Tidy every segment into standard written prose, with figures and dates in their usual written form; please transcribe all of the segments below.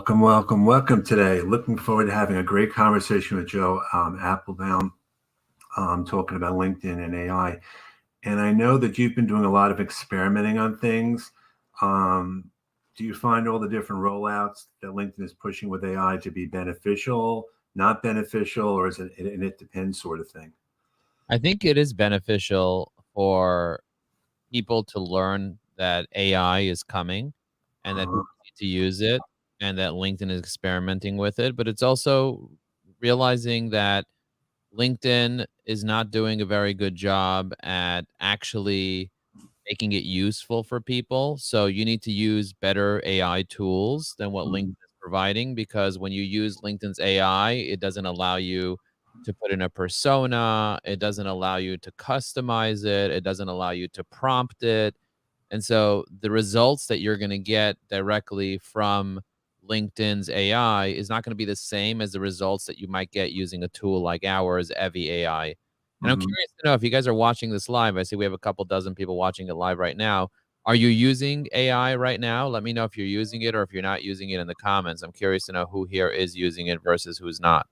Welcome, welcome, welcome today. Looking forward to having a great conversation with Joe Apfelbaum, talking about LinkedIn and AI. And I know that you've been doing a lot of experimenting on things. Um, do you find all the different rollouts that LinkedIn is pushing with AI to be beneficial, not beneficial, or is it an it depends sort of thing? I think it is beneficial for people to learn that AI is coming and that Uh-huh. people need to use it and that LinkedIn is experimenting with it. But it's also realizing that LinkedIn is not doing a very good job at actually making it useful for people. So you need to use better AI tools than what LinkedIn Mhm. is providing, because when you use LinkedIn's AI, it doesn't allow you to put in a persona, it doesn't allow you to customize it, it doesn't allow you to prompt it. And so the results that you're going to get directly from LinkedIn's AI is not going to be the same as the results that you might get using a tool like ours, Evie AI. And I'm Mhm. curious to know if you guys are watching this live. I see we have a couple dozen people watching it live right now. Are you using AI right now? Let me know if you're using it or if you're not using it in the comments. I'm curious to know who here is using it versus who's not.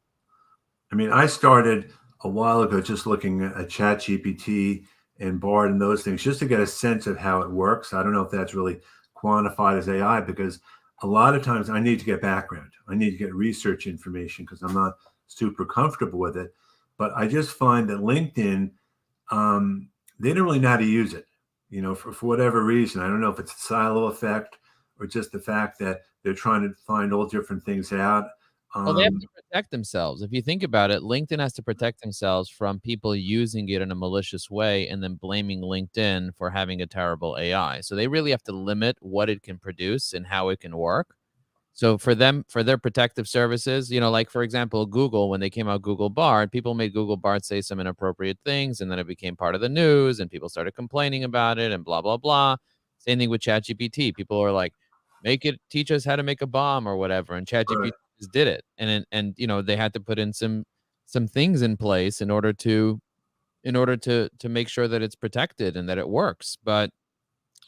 I mean, I started a while ago just looking at ChatGPT and Bard and those things just to get a sense of how it works. I don't know if that's really quantified as AI because a lot of times I need to get background. I need to get research information because I'm not super comfortable with it. But I just find that LinkedIn, they don't really know how to use it, for whatever reason. I don't know if it's a silo effect or just the fact that they're trying to find all different things out. Well, they have Um, to protect themselves. If you think about it, LinkedIn has to protect themselves from people using it in a malicious way and then blaming LinkedIn for having a terrible AI. So they really have to limit what it can produce and how it can work. So for them, for their protective services, like for example, Google, when they came out Google Bard, people made Google Bard say some inappropriate things, and then it became part of the news, and people started complaining about it, and blah blah blah. Same thing with ChatGPT. People are like, make it teach us how to make a bomb or whatever, and ChatGPT right. just did it, and they had to put in some things in place in order to make sure that it's protected and that it works. But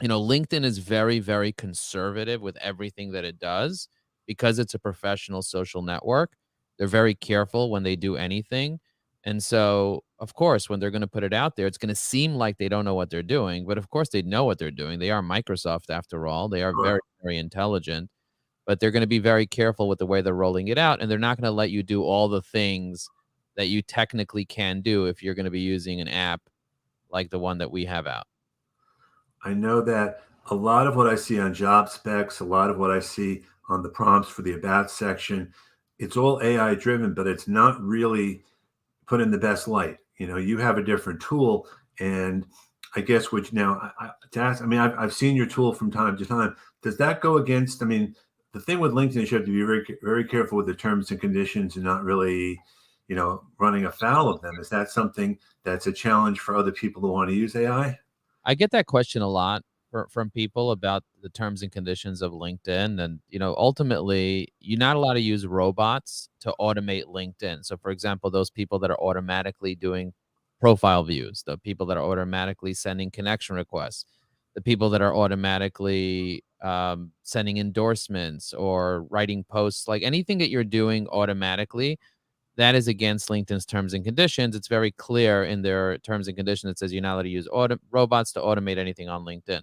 LinkedIn is very, very conservative with everything that it does because it's a professional social network. They're very careful when they do anything. And so, of course, when they're going to put it out there, it's going to seem like they don't know what they're doing. But of course, they know what they're doing. They are Microsoft, after all. They are very, very intelligent, but they're going to be very careful with the way they're rolling it out. And they're not going to let you do all the things that you technically can do if you're going to be using an app like the one that we have out. I know that a lot of what I see on job specs, a lot of what I see on the prompts for the about section, it's all AI driven, but it's not really put in the best light. You have a different tool, and I guess which now to ask. I mean, I've seen your tool from time to time. Does that go against? I mean, the thing with LinkedIn is you have to be very very careful with the terms and conditions and not really, running afoul of them. Is that something that's a challenge for other people who want to use AI? I get that question a lot from people about the terms and conditions of LinkedIn. And, ultimately, you're not allowed to use robots to automate LinkedIn. So, for example, those people that are automatically doing profile views, the people that are automatically sending connection requests, the people that are automatically sending endorsements or writing posts, like anything that you're doing automatically, that is against LinkedIn's terms and conditions. It's very clear in their terms and conditions. It says you're not allowed to use robots to automate anything on LinkedIn.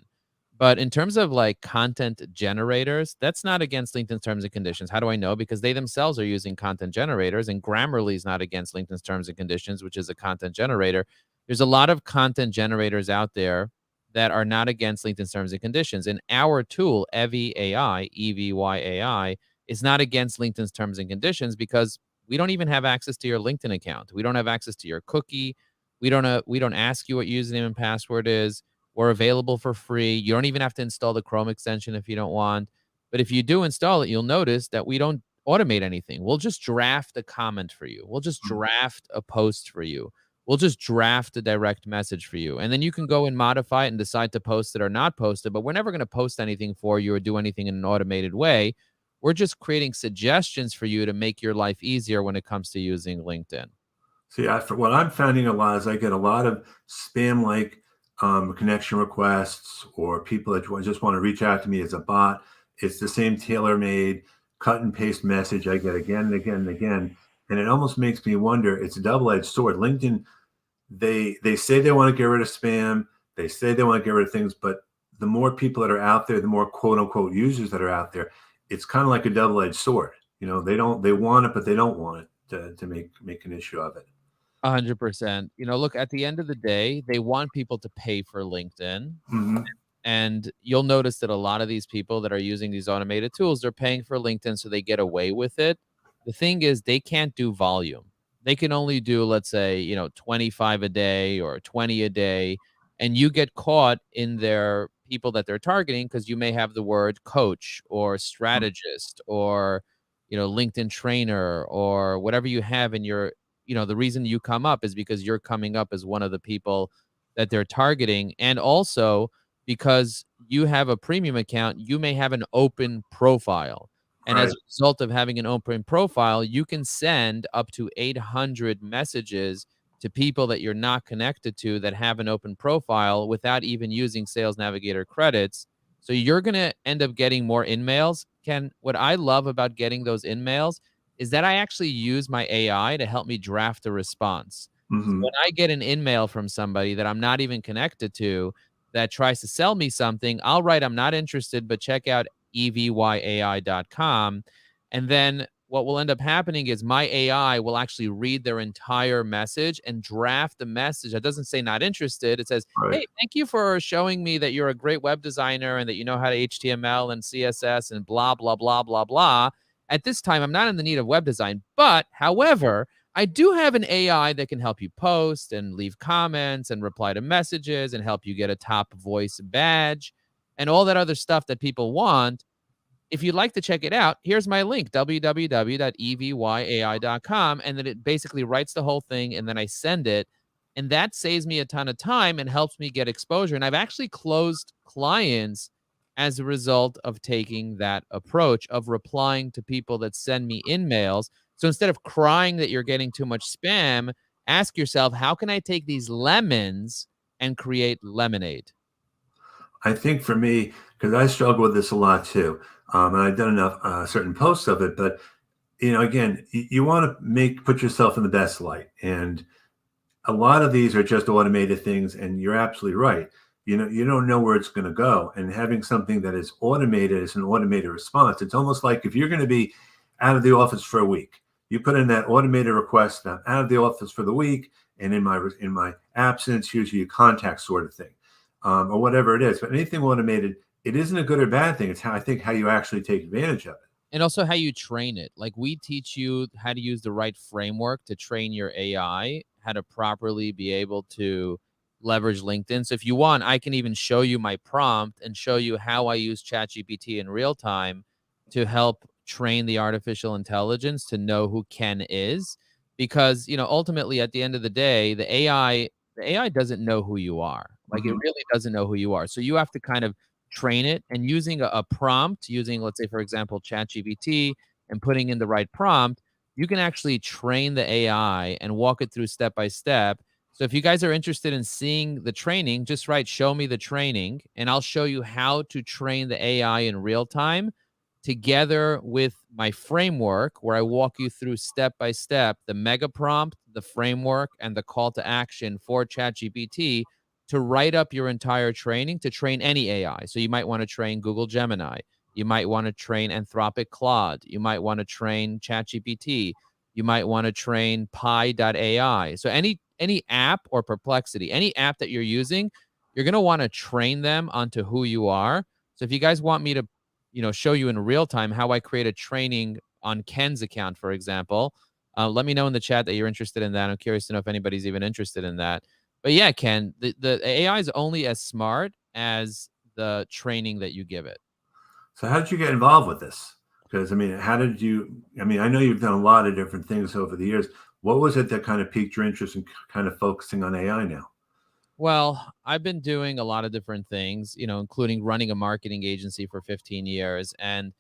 But in terms of like content generators, that's not against LinkedIn's terms and conditions. How do I know? Because they themselves are using content generators, and Grammarly is not against LinkedIn's terms and conditions, which is a content generator. There's a lot of content generators out there that are not against LinkedIn's terms and conditions. And our tool, Evie AI, EVY AI, is not against LinkedIn's terms and conditions because we don't even have access to your LinkedIn account. We don't have access to your cookie. We don't ask you what username and password is. We're available for free. You don't even have to install the Chrome extension if you don't want. But if you do install it, you'll notice that we don't automate anything. We'll just draft a comment for you. We'll just draft a post for you. We'll just draft a direct message for you. And then you can go and modify it and decide to post it or not post it. But we're never going to post anything for you or do anything in an automated way. We're just creating suggestions for you to make your life easier when it comes to using LinkedIn. See, for what I'm finding a lot is I get a lot of spam like connection requests or people that just want to reach out to me as a bot. It's the same tailor made cut and paste message I get again and again and again. And it almost makes me wonder, it's a double-edged sword. LinkedIn, they say they want to get rid of spam, they say they want to get rid of things, but the more people that are out there, the more quote unquote users that are out there, it's kind of like a double-edged sword. They want it, but they don't want it to make an issue of it. 100%. Look, at the end of the day, they want people to pay for LinkedIn. Hmm. And you'll notice that a lot of these people that are using these automated tools, they're paying for LinkedIn so they get away with it. The thing is, they can't do volume. They can only do, let's say, 25 a day or 20 a day. And you get caught in their people that they're targeting because you may have the word coach or strategist or, LinkedIn trainer or whatever you have in your, the reason you come up is because you're coming up as one of the people that they're targeting. And also, because you have a premium account, you may have an open profile. And as Right. a result of having an open profile, you can send up to 800 messages to people that you're not connected to that have an open profile without even using Sales Navigator credits. So you're going to end up getting more in mails. Ken, what I love about getting those in mails is that I actually use my AI to help me draft a response. So when Hmm. I get an in mail from somebody that I'm not even connected to, that tries to sell me something, I'll write, I'm not interested, but check out evyai.com. And then what will end up happening is my AI will actually read their entire message and draft a message that doesn't say not interested. It says, Right. hey, thank you for showing me that you're a great web designer and that you know how to HTML and CSS and blah, blah, blah, blah, blah. At this time, I'm not in the need of web design, but however, I do have an AI that can help you post and leave comments and reply to messages and help you get a top voice badge and all that other stuff that people want. If you'd like to check it out, here's my link, www.evyai.com. And then it basically writes the whole thing and then I send it. And that saves me a ton of time and helps me get exposure. And I've actually closed clients as a result of taking that approach of replying to people that send me in mails. So instead of crying that you're getting too much spam, ask yourself, how can I take these lemons and create lemonade? I think for me, because I struggle with this a lot too, and I've done enough certain posts of it, but again, you want to put yourself in the best light, and a lot of these are just automated things, and you're absolutely right. You don't know where it's going to go, and having something that is automated is an automated response. It's almost like if you're going to be out of the office for a week, you put in that automated request, I'm out of the office for the week, and in my absence, here's your contact sort of thing, or whatever it is. But anything automated, it isn't a good or bad thing. It's how I think how you actually take advantage of it. And also how you train it. Like, we teach you how to use the right framework to train your AI, how to properly be able to leverage LinkedIn. So if you want, I can even show you my prompt and show you how I use ChatGPT in real time to help train the artificial intelligence to know who Ken is. Because, ultimately at the end of the day, the AI doesn't know who you are. Like, it Hmm. really doesn't know who you are. So you have to kind of train it, and using a prompt, using, let's say, for example, ChatGPT, and putting in the right prompt, you can actually train the AI and walk it through step by step. So if you guys are interested in seeing the training, just write show me the training and I'll show you how to train the AI in real time together with my framework, where I walk you through step by step the mega prompt, the framework, and the call to action for ChatGPT to write up your entire training to train any AI. So you might want to train Google Gemini. You might want to train Anthropic Claude. You might want to train ChatGPT. You might want to train Pi.ai. So any app or Perplexity, any app that you're using, you're going to want to train them onto who you are. So if you guys want me to, show you in real time how I create a training on Ken's account, for example, let me know in the chat that you're interested in that. I'm curious to know if anybody's even interested in that. But yeah, Ken, the AI is only as smart as the training that you give it. So how did you get involved with this? Because I mean, how did you? I mean, I know you've done a lot of different things over the years. What was it that kind of piqued your interest in kind of focusing on AI now? Well, I've been doing a lot of different things, including running a marketing agency for 15 years. And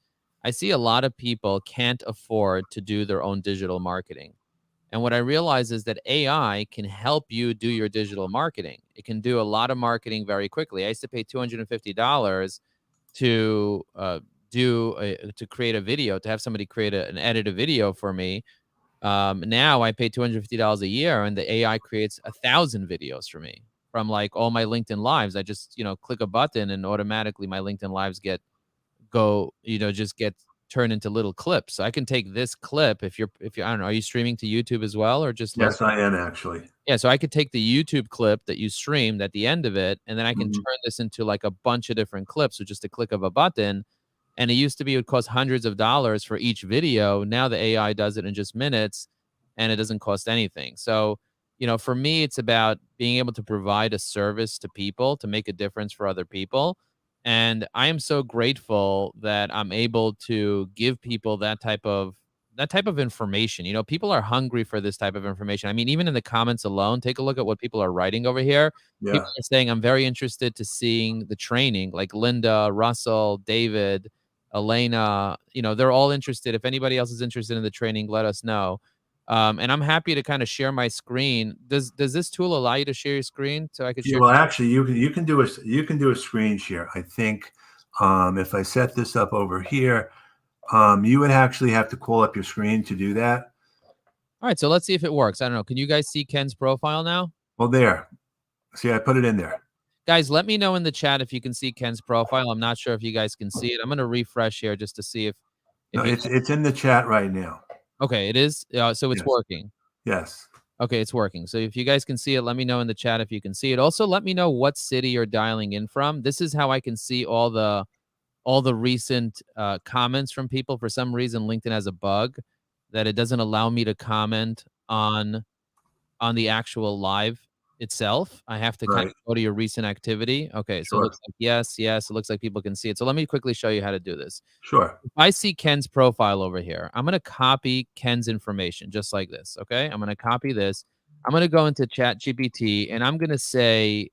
I see a lot of people can't afford to do their own digital marketing. And what I realize is that AI can help you do your digital marketing. It can do a lot of marketing very quickly. I used to pay $250 to to create a video, to have somebody create an edit a video for me. Now I pay $250 a year, and the AI creates 1,000 videos for me from like all my LinkedIn lives. I just, click a button and automatically my LinkedIn lives just get turned into little clips. So I can take this clip if you I don't know, are you streaming to YouTube as well or just Yes, listen? I am actually. Yeah, so I could take the YouTube clip that you streamed at the end of it, and then I can Mhm. turn this into like a bunch of different clips with just a click of a button. And it used to be it would cost hundreds of dollars for each video. Now the AI does it in just minutes and it doesn't cost anything. So, for me, it's about being able to provide a service to people to make a difference for other people. And I am so grateful that I'm able to give people that type of information. People are hungry for this type of information. I mean, even in the comments alone, take a look at what people are writing over here. People Yeah. are saying, I'm very interested to seeing the training, like Linda, Russell, David, Elena, they're all interested. If anybody else is interested in the training, let us know. And I'm happy to kind of share my screen. Does this tool allow you to share your screen so I could Yeah, share? well, actually, you can do a screen share. I think if I set this up over here, you would actually have to call up your screen to do that. All right, so let's see if it works. I don't know. Can you guys see Ken's profile now? Well, there. See, I put it in there. Guys, let me know in the chat if you can see Ken's profile. I'm not sure if you guys can see it. I'm gonna refresh here just to see if No, you. it's in the chat right now. Okay, it is. So it's Yes. working. Yes. Okay, it's working. So if you guys can see it, let me know in the chat if you can see it. Also, let me know what city you're dialing in from. This is how I can see all the recent comments from people. For some reason, LinkedIn has a bug that it doesn't allow me to comment on the actual live itself. I have to kind Right. of go to your recent activity. Okay, so it Sure. looks like yes, yes. It looks like people can see it. So let me quickly show you how to do this. Sure. If I see Ken's profile over here, I'm going to copy Ken's information just like this. Okay. I'm going to copy this. I'm going to go into Chat GPT and I'm going to say,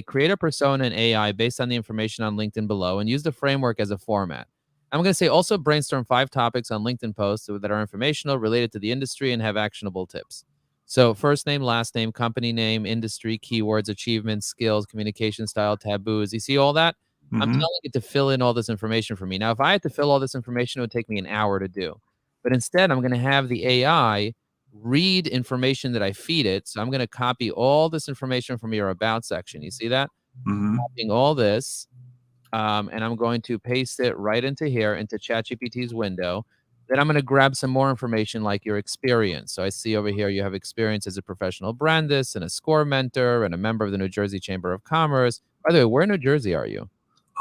create a persona in AI based on the information on LinkedIn below and use the framework as a format. I'm going to say also brainstorm 5 topics on LinkedIn posts that are informational, related to the industry, and have actionable tips. So first name, last name, company name, industry, keywords, achievements, skills, communication style, taboos. You see all that? I'm Hmm. telling it to fill in all this information for me. Now, if I had to fill all this information, it would take me an hour to do. But instead, I'm going to have the AI read information that I feed it. So I'm going to copy all this information from your about section. You see that? Hmm. Copying all this, and I'm going to paste it right into here, into ChatGPT's window. Then I'm going to grab some more information like your experience. So I see over here you have experience as a professional brandist and a score mentor and a member of the New Jersey Chamber of Commerce. By the way, where in New Jersey are you?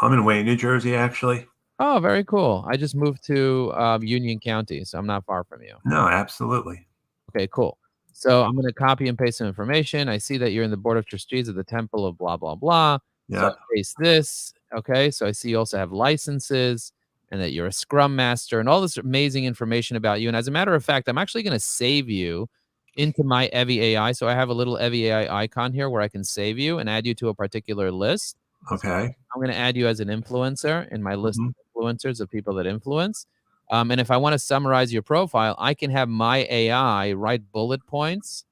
I'm in Wayne, New Jersey, actually. Oh, very cool. I just moved to Union County, so I'm not far from you. No, absolutely. Okay, cool. So I'm going to copy and paste some information. I see that you're in the board of trustees of the Temple of blah, blah, blah. So I Yeah. paste this. Okay, so I see you also have licenses and that you're a scrum master and all this amazing information about you. And as a matter of fact, I'm actually going to save you into my Evie AI. So I have a little Evie AI icon here where I can save you and add you to a particular list. So Okay. I'm going to add you as an influencer in my list Hmm. of influencers of people that influence. And if I want to summarize your profile, I can have my AI write bullet points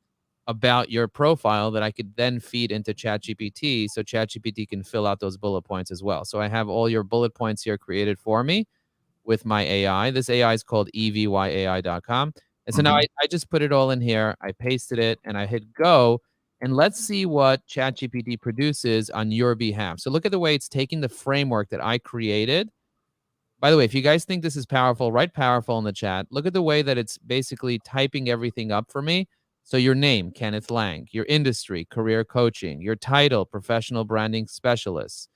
about your profile that I could then feed into ChatGPT so ChatGPT can fill out those bullet points as well. So I have all your bullet points here created for me with my AI. This AI is called evyai.com. And so now Hmm. I just put it all in here. I pasted it and I hit go. And let's see what ChatGPT produces on your behalf. So look at the way it's taking the framework that I created. By the way, if you guys think this is powerful, write powerful in the chat. Look at the way that it's basically typing everything up for me. So your name, Kenneth Lang, your industry, career coaching, your title, professional branding specialist,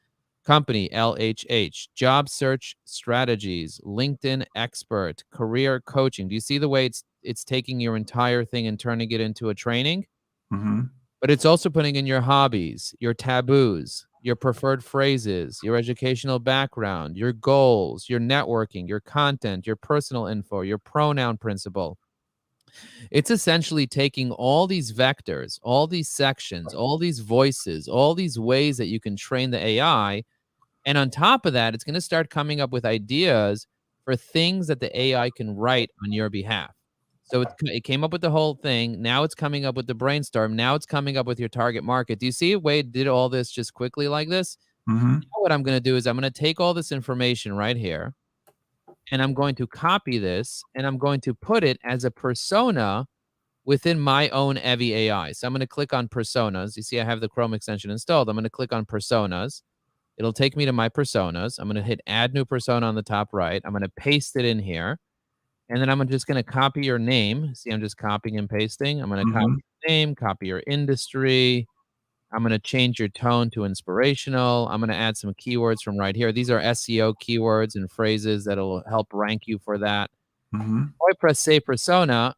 company, LHH, job search strategies, LinkedIn expert, career coaching. Do you see the way it's taking your entire thing and turning it into a training? Hmm. But it's also putting in your hobbies, your taboos, your preferred phrases, your educational background, your goals, your networking, your content, your personal info, your pronoun principle. It's essentially taking all these vectors, all these sections, all these voices, all these ways that you can train the AI. And on top of that, it's going to start coming up with ideas for things that the AI can write on your behalf. So it came up with the whole thing. Now it's coming up with the brainstorm. Now it's coming up with your target market. Do you see Wade did all this just quickly like this? Hmm. Now what I'm going to do is I'm going to take all this information right here. and I'm going to copy this, and I'm going to put it as a persona within my own Evi AI. So I'm going to click on personas. You see, I have the Chrome extension installed. I'm going to click on personas. It'll take me to my personas. I'm going to hit add new persona on the top right. I'm going to paste it in here. And then I'm just going to copy your name. See, I'm just copying and pasting. I'm going to copy Mm-hmm. your name, copy your industry. I'm going to change your tone to inspirational. I'm going to add some keywords from right here. These are SEO keywords and phrases that'll help rank you for that. Mm-hmm. If I press save persona,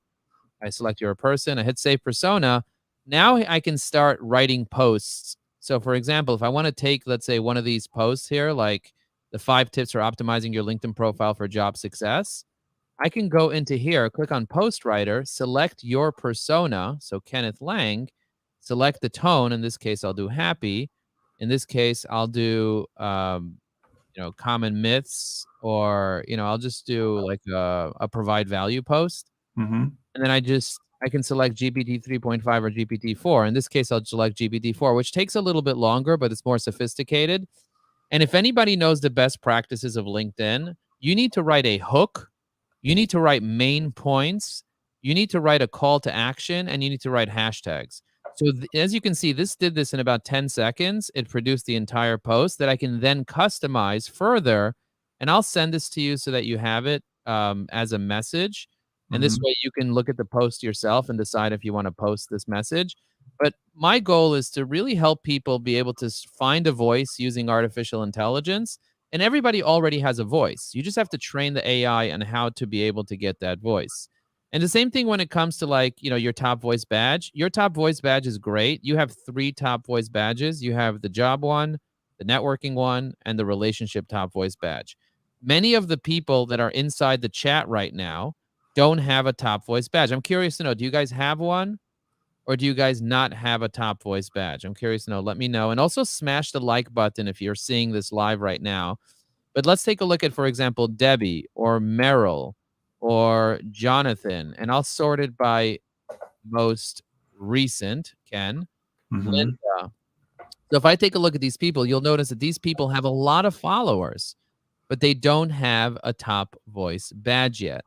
I select your person, I hit save persona. Now I can start writing posts. So for example, if I want to take, let's say, one of these posts here, like the 5 tips for optimizing your LinkedIn profile for job success, I can go into here, click on post writer, select your persona. So Kenneth Lang, select the tone. In this case, I'll do happy. In this case, I'll do, common myths, or, I'll just do like a provide value post. Mm-hmm. And then I can select GPT 3.5 or GPT 4. In this case, I'll select GPT 4, which takes a little bit longer, but it's more sophisticated. And if anybody knows the best practices of LinkedIn, you need to write a hook, you need to write main points, you need to write a call to action, and you need to write hashtags. So as you can see, this did this in about 10 seconds. It produced the entire post that I can then customize further. And I'll send this to you so that you have it as a message. And this Mm-hmm. way you can look at the post yourself and decide if you want to post this message. But my goal is to really help people be able to find a voice using artificial intelligence. And everybody already has a voice. You just have to train the AI on how to be able to get that voice. And the same thing when it comes to, like, your top voice badge. Your top voice badge is great. You have 3 top voice badges. You have the job one, the networking one, and the relationship top voice badge. Many of the people that are inside the chat right now don't have a top voice badge. I'm curious to know, do you guys have one? Or do you guys not have a top voice badge? I'm curious to know. Let me know. And also smash the like button if you're seeing this live right now. But let's take a look at, for example, Debbie or Merrill or Jonathan. And I'll sort it by most recent, Ken, Mm-hmm. Linda. So if I take a look at these people, you'll notice that these people have a lot of followers, but they don't have a top voice badge yet.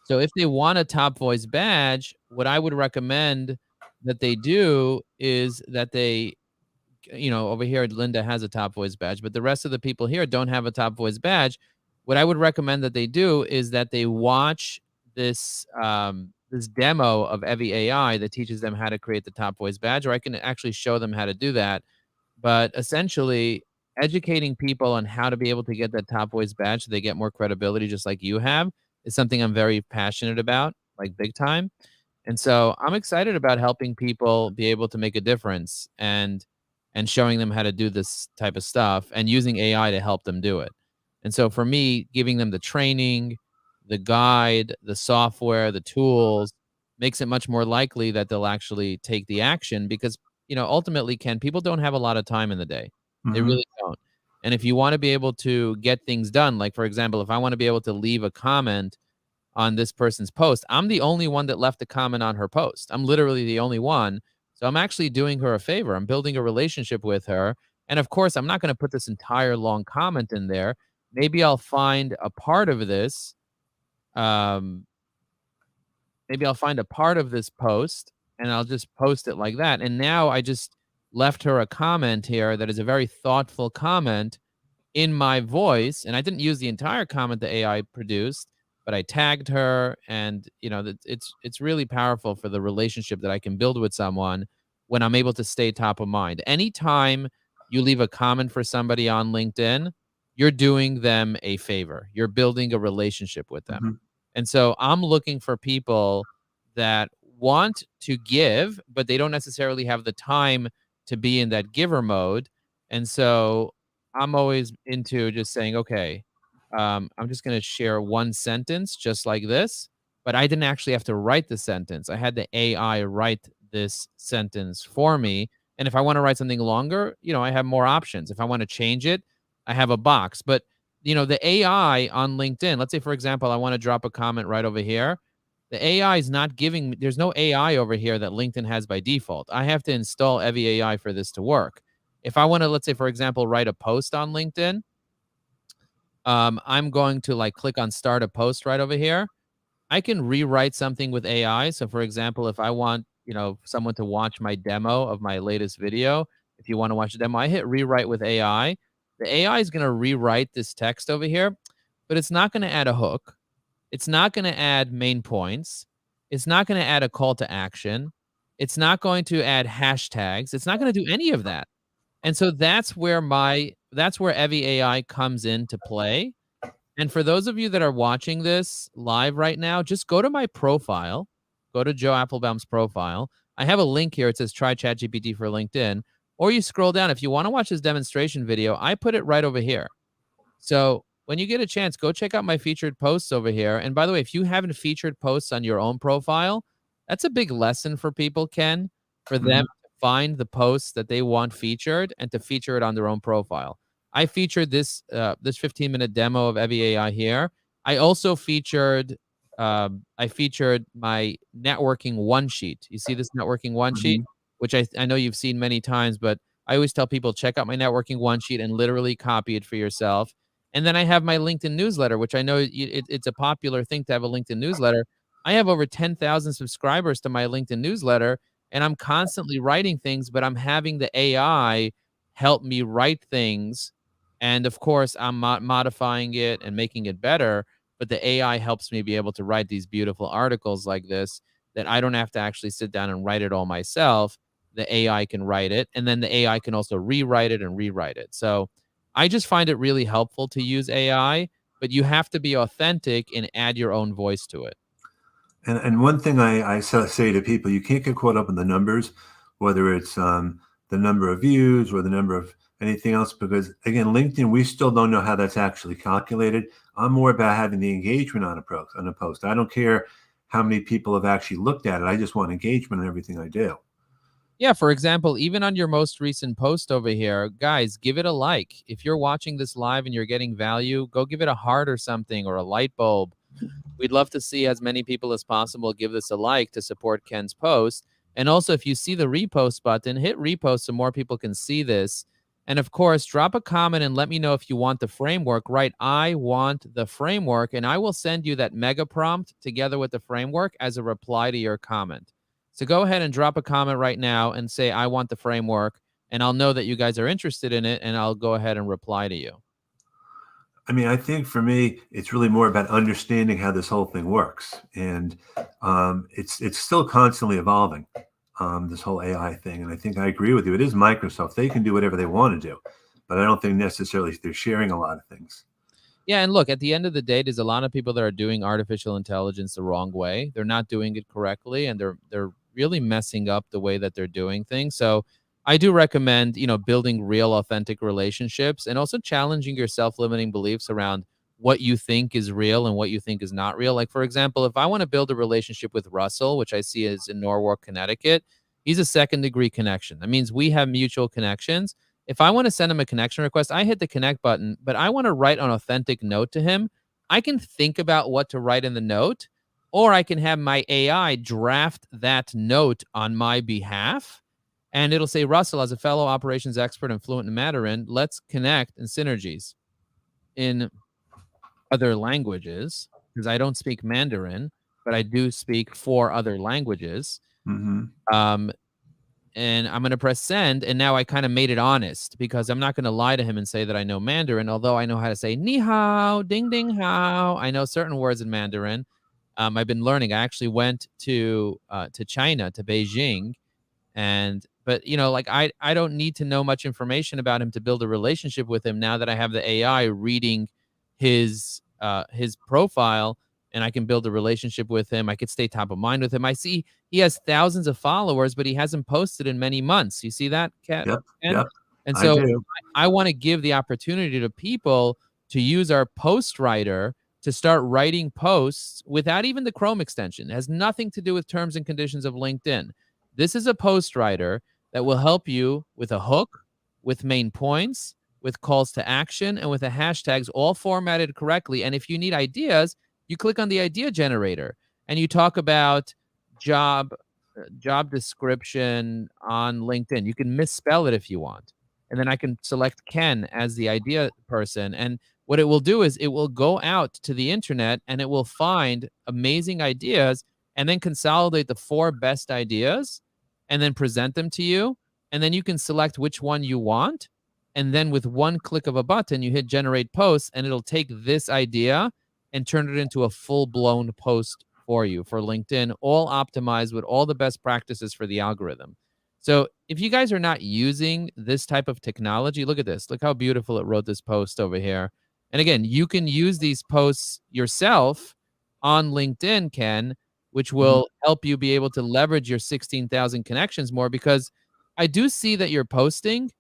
So if they want a top voice badge, what I would recommend that they do is that they, over here, Linda has a top voice badge, but the rest of the people here don't have a top voice badge. What I would recommend that they do is that they watch this demo of Evi AI that teaches them how to create the top voice badge, or I can actually show them how to do that. But essentially, educating people on how to be able to get that top voice badge so they get more credibility, just like you have, is something I'm very passionate about, like big time. And so I'm excited about helping people be able to make a difference, and showing them how to do this type of stuff and using AI to help them do it. And so for me, giving them the training, the guide, the software, the tools makes it much more likely that they'll actually take the action, because, ultimately, Ken, people don't have a lot of time in the day. They Mm-hmm. really don't. And if you want to be able to get things done, like for example, if I want to be able to leave a comment on this person's post, I'm the only one that left a comment on her post. I'm literally the only one. So I'm actually doing her a favor. I'm building a relationship with her. And of course, I'm not going to put this entire long comment in there. Maybe I'll find a part of this. Um, Maybe I'll find a part of this post and I'll just post it like that. And now I just left her a comment here that is a very thoughtful comment in my voice, and I didn't use the entire comment the AI produced, but I tagged her, and it's really powerful for the relationship that I can build with someone when I'm able to stay top of mind. Anytime you leave a comment for somebody on LinkedIn, you're doing them a favor. You're building a relationship with them. Mm-hmm. And so I'm looking for people that want to give, but they don't necessarily have the time to be in that giver mode. And so I'm always into just saying, okay, I'm just going to share one sentence just like this, but I didn't actually have to write the sentence. I had the AI write this sentence for me. And if I want to write something longer, I have more options. If I want to change it, I have a box. But, the AI on LinkedIn, let's say, for example, I want to drop a comment right over here. The AI is not giving me, there's no AI over here that LinkedIn has by default. I have to install Evi AI for this to work. If I want to, let's say, for example, write a post on LinkedIn, I'm going to like click on start a post right over here. I can rewrite something with AI. So for example, if I want, someone to watch my demo of my latest video, if you want to watch the demo, I hit rewrite with AI. The AI is going to rewrite this text over here, but it's not going to add a hook. It's not going to add main points. It's not going to add a call to action. It's not going to add hashtags. It's not going to do any of that. And so that's where Evie AI comes into play. And for those of you that are watching this live right now, just go to my profile, go to Joe Apfelbaum's profile. I have a link here. It says try ChatGPT for LinkedIn. Or you scroll down. If you want to watch this demonstration video, I put it right over here. So when you get a chance, go check out my featured posts over here. And by the way, if you haven't featured posts on your own profile, that's a big lesson for people, Ken, for them Mhm. to find the posts that they want featured and to feature it on their own profile. I featured this 15-minute demo of Evie AI here. I also featured my networking one sheet. You see this networking one sheet, Mhm. which I know you've seen many times, but I always tell people check out my networking one sheet and literally copy it for yourself. And then I have my LinkedIn newsletter, which I know it's a popular thing to have a LinkedIn newsletter. I have over 10,000 subscribers to my LinkedIn newsletter, and I'm constantly writing things, but I'm having the AI help me write things. And of course, I'm modifying it and making it better. But the AI helps me be able to write these beautiful articles like this that I don't have to actually sit down and write it all myself. The AI can write it, and then the AI can also rewrite it and rewrite it. So I just find it really helpful to use AI, but you have to be authentic and add your own voice to it. And one thing I say to people, you can't get caught up in the numbers, whether it's the number of views or the number of anything else, because again, LinkedIn, we still don't know how that's actually calculated. I'm more about having the engagement on a post. I don't care how many people have actually looked at it. I just want engagement on everything I do. Yeah, for example, even on your most recent post over here, guys, give it a like. If you're watching this live and you're getting value, go give it a heart or something or a light bulb. We'd love to see as many people as possible give this a like to support Ken's post. And also, if you see the repost button, hit repost so more people can see this. And of course, drop a comment and let me know if you want the framework. Right, I want the framework, and I will send you that mega prompt together with the framework as a reply to your comment. So go ahead and drop a comment right now and say, I want the framework, and I'll know that you guys are interested in it, and I'll go ahead and reply to you. I mean, I think for me, it's really more about understanding how this whole thing works, and it's still constantly evolving. This whole AI thing, and I think I agree with you. It is Microsoft; they can do whatever they want to do, but I don't think necessarily they're sharing a lot of things. Yeah, and look, at the end of the day, there's a lot of people that are doing artificial intelligence the wrong way. They're not doing it correctly, and they're really messing up the way that they're doing things. So I do recommend, building real authentic relationships and also challenging your self-limiting beliefs around what you think is real and what you think is not real. Like for example, if I want to build a relationship with Russell, which I see is in Norwalk, Connecticut, he's a second degree connection. That means we have mutual connections. If I want to send him a connection request, I hit the connect button, but I want to write an authentic note to him. I can think about what to write in the note, or I can have my AI draft that note on my behalf. And it'll say, Russell, as a fellow operations expert and fluent in Mandarin, let's connect in synergies in other languages, because I don't speak Mandarin, but I do speak four other languages. Hmm. Um, and I'm going to press send. And now I kind of made it honest because I'm not going to lie to him and say that I know Mandarin, although I know how to say ni hao, ding ding hao. I know certain words in Mandarin. I've been learning. I actually went to China, to Beijing, and but like I don't need to know much information about him to build a relationship with him now that I have the AI reading his profile, and I can build a relationship with him. I could stay top of mind with him. I see he has thousands of followers, but he hasn't posted in many months. You see that, Kat? Yep, Ken? yep, And I so do. I want to give the opportunity to people to use our post writer to start writing posts without even the Chrome extension. It has nothing to do with terms and conditions of LinkedIn. This is a post writer that will help you with a hook, with main points, with calls to action, and with the hashtags all formatted correctly. And if you need ideas, you click on the idea generator and you talk about job job description on LinkedIn. You can misspell it if you want. And then I can select Ken as the idea person. And what it will do is it will go out to the internet and it will find amazing ideas and then consolidate the 4 best ideas and then present them to you. And then you can select which one you want. And then with one click of a button, you hit generate posts and it'll take this idea and turn it into a full blown post for you for LinkedIn, all optimized with all the best practices for the algorithm. So if you guys are not using this type of technology, look at this. Look how beautiful it wrote this post over here. And again, you can use these posts yourself on LinkedIn, Ken, which Mhm. will help you be able to leverage your 16,000 connections more because I do see that you're posting,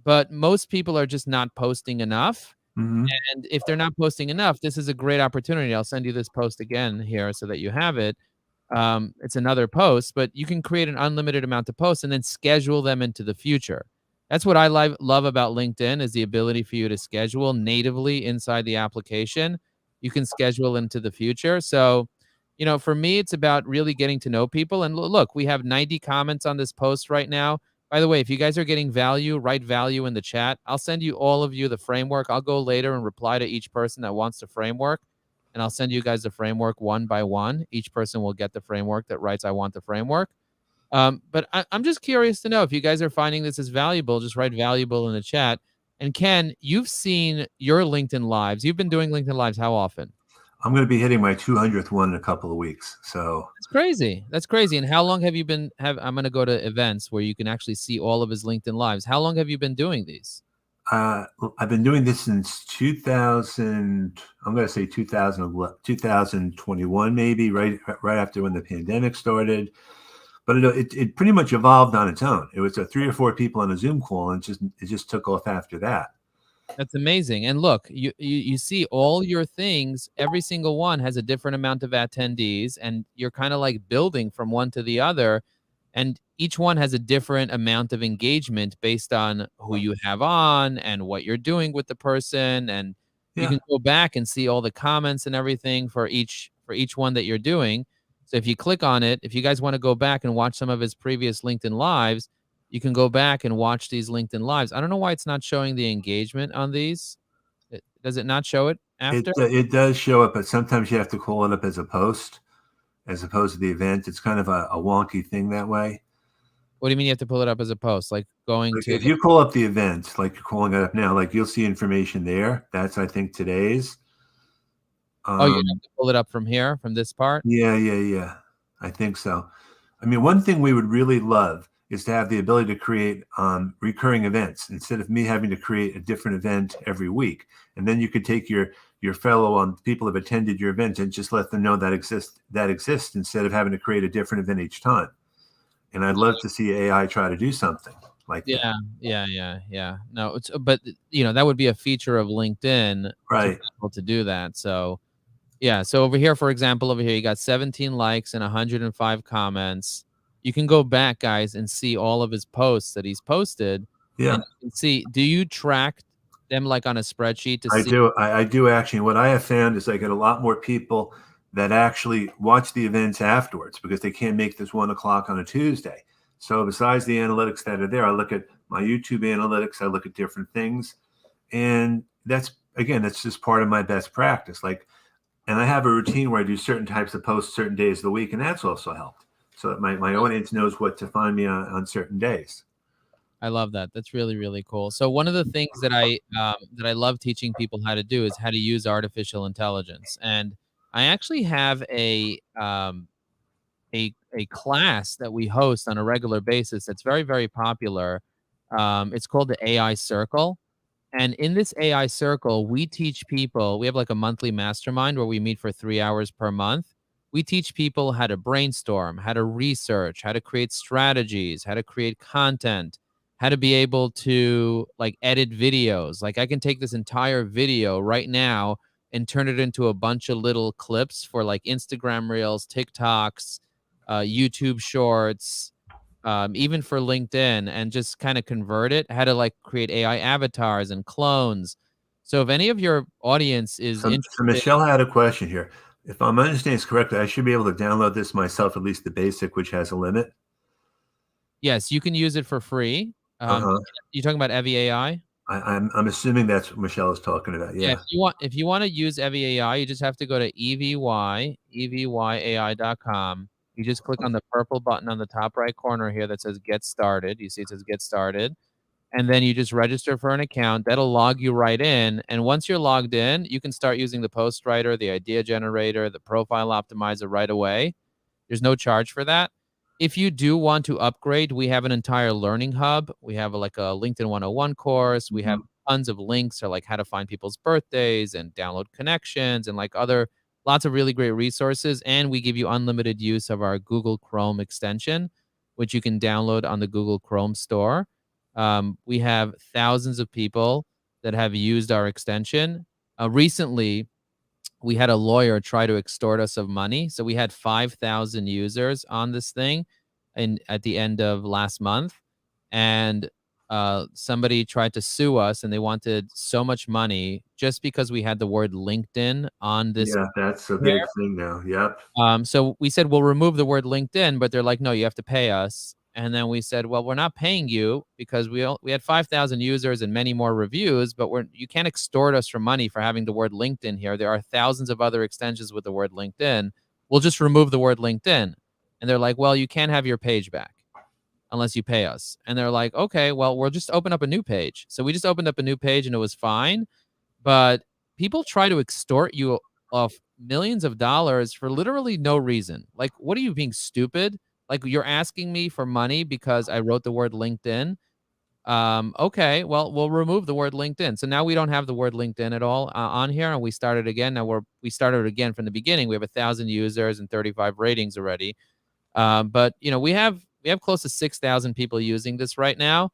but most people are just not posting enough. Mhm. And if they're not posting enough, this is a great opportunity. I'll send you this post again here so that you have it. It's another post, but you can create an unlimited amount of posts and then schedule them into the future. That's what I love about LinkedIn is the ability for you to schedule natively inside the application. You can schedule into the future. So, for me, it's about really getting to know people. And look, we have 90 comments on this post right now. By the way, if you guys are getting value, write value in the chat. I'll send you all of you the framework. I'll go later and reply to each person that wants the framework and I'll send you guys the framework one by one. Each person will get the framework that writes, I want the framework. But I'm just curious to know if you guys are finding this as valuable, just write valuable in the chat. And Ken, you've seen your LinkedIn Lives. You've been doing LinkedIn Lives how often? I'm going to be hitting my 200th one in a couple of weeks. So That's crazy. That's crazy. And how long have you been I'm going to go to events where you can actually see all of his LinkedIn Lives. How long have you been doing these? uh, I've been doing this since 2000. I'm going to say 2021, maybe right after when the pandemic started. But it pretty much evolved on its own. It was a 3 or 4 people on a Zoom call, and it just took off after that. That's amazing. And look, you see all your things, every single one has a different amount of attendees, and you're kind of like building from one to the other. And each one has a different amount of engagement based on who you have on and what you're doing with the person. And you Yeah, can go back and see all the comments and everything for each one that you're doing. So if you click on it, if you guys want to go back and watch some of his previous LinkedIn lives, you can go back and watch these LinkedIn lives. I don't know why it's not showing the engagement on these. Does it not show it it after? it does show up, but sometimes you have to call it up as a post as opposed to the event. It's kind of a wonky thing that way. What do you mean you have to pull it up as a post? Like going Like to if you call up the event, like you're calling it up now, like you'll see information there. That's I think today's. oh, you have Um, to pull it up from here, from this part? yeah, yeah, yeah. I think so. I mean, one thing we would really love is to have the ability to create recurring events instead of me having to create a different event every week. And then you could take your fellow people who have attended your event and just let them know that exists instead of having to create a different event each time. And I'd love to see AI try to do something like that. Yeah, yeah, yeah, yeah. No, but that would be a feature of LinkedIn to be Right. able to do that. So yeah, so over here, for example, over here, you got 17 likes and 105 comments. You can go back, guys, and see all of his posts that he's posted, and Yeah. you can see. Do you track them like on a spreadsheet to I see? do. I do actually. What I have found is I get a lot more people that actually watch the events afterwards because they can't make this 1 o'clock on a Tuesday. So besides the analytics that are there, I look at my YouTube analytics. I look at different things, and that's just part of my best practice. Like, and I have a routine where I do certain types of posts certain days of the week, and that's also helped. So that my audience knows what to find me on certain days. I love that. That's really, really cool. So one of the things that I love teaching people how to do is how to use artificial intelligence, and I actually have a class that we host on a regular basis that's very, very popular. It's called the AI Circle. And in this AI circle, we teach people, we have like a monthly mastermind where we meet for 3 hours per month. We teach people how to brainstorm, how to research, how to create strategies, how to create content, how to be able to like edit videos. Like I can take this entire video right now and turn it into a bunch of little clips for like Instagram Reels, TikToks, YouTube Shorts, even for LinkedIn, and just kind of convert it, how to like create AI avatars and clones. So if any of your audience is So interested, Michelle had a question here. If I'm understanding this correctly, I should be able to download this myself, at least the basic, which has a limit. yes, you can use it for free. Uh-huh. You talking about Evie AI? I'm assuming that's what Michelle is talking about. Yeah, Yeah. if you wanna use Evie AI, you just have to go to EVYai.com. You just click on the purple button on the top right corner here that says "Get Started." You see it says "Get Started," and then you just register for an account. That'll log you right in, and once you're logged in, you can start using the post writer, the idea generator, the profile optimizer right away. There's no charge for that. If you do want to upgrade, we have an entire learning hub. We have like a LinkedIn 101 course. We have Mhm. tons of links or like how to find people's birthdays and download connections and like other lots of really great resources. And we give you unlimited use of our Google Chrome extension, which you can download on the Google Chrome store. We have thousands of people that have used our extension. Recently, we had a lawyer try to extort us of money. So we had 5,000 users on this thing at the end of last month. And somebody tried to sue us and they wanted so much money just because we had the word LinkedIn on this. Yeah, that's a big thing now. Yep. So we said, "We'll remove the word LinkedIn," but they're like, "No, you have to pay us." And then we said, "Well, we're not paying you because we had 5,000 users and many more reviews, but you can't extort us for money for having the word LinkedIn here. There are thousands of other extensions with the word LinkedIn. We'll just remove the word LinkedIn." And they're like, "Well, you can't have your page back unless you pay us." And they're like, "Okay, well, we'll just open up a new page." So we just opened up a new page and it was fine. But people try to extort you of millions of dollars for literally no reason. Like, what are you being stupid? Like, you're asking me for money because I wrote the word LinkedIn. Okay, well, we'll remove the word LinkedIn. So now we don't have the word LinkedIn at all on here, and we started again. Now we started again from the beginning. We have 1,000 users and 35 ratings already. But you know, we have close to 6,000 people using this right now,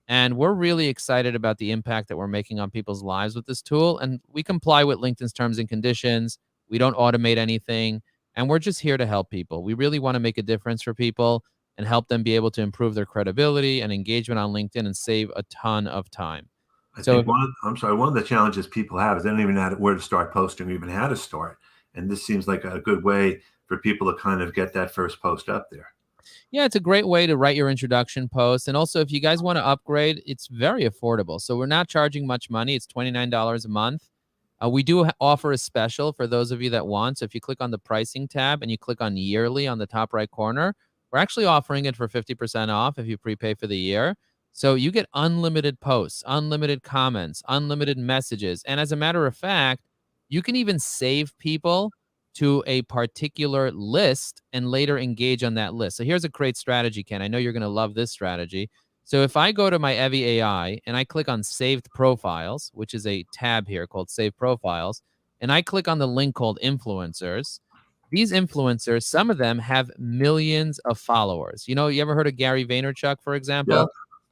and we're really excited about the impact that we're making on people's lives with this tool. And we comply with LinkedIn's terms and conditions. We don't automate anything, and we're just here to help people. We really want to make a difference for people and help them be able to improve their credibility and engagement on LinkedIn and save a ton of time. I So think I'm sorry, one of the challenges people have is they don't even know where to start posting or even how to start. And this seems like a good way for people to kind of get that first post up there. yeah, it's a great way to write your introduction post. And also, if you guys want to upgrade, it's very affordable. So we're not charging much money. It's $29 a month. We do offer a special for those of you that want. So if you click on the pricing tab and you click on yearly on the top right corner, we're actually offering it for 50% off if you prepay for the year. So you get unlimited posts, unlimited comments, unlimited messages. And as a matter of fact, you can even save people to a particular list and later engage on that list. So here's a great strategy, Ken. I know you're going to love this strategy. So if I go to my Evie AI and I click on Saved Profiles, which is a tab here called Save Profiles, and I click on the link called Influencers, these influencers, some of them have millions of followers. You know, you ever heard of Gary Vaynerchuk, for Yep, example?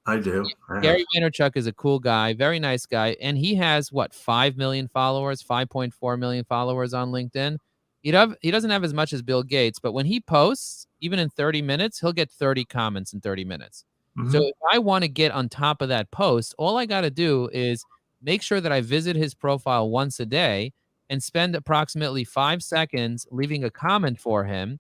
I do. I have. Gary Vaynerchuk is a cool guy, very nice guy, and he has what 5 million followers, 5.4 million followers on LinkedIn. He doesn't have as much as Bill Gates, but when he posts, even in 30 minutes, he'll get 30 comments in 30 minutes. So Hmm. if I want to get on top of that post, all I got to do is make sure that I visit his profile once a day and spend approximately 5 seconds leaving a comment for him,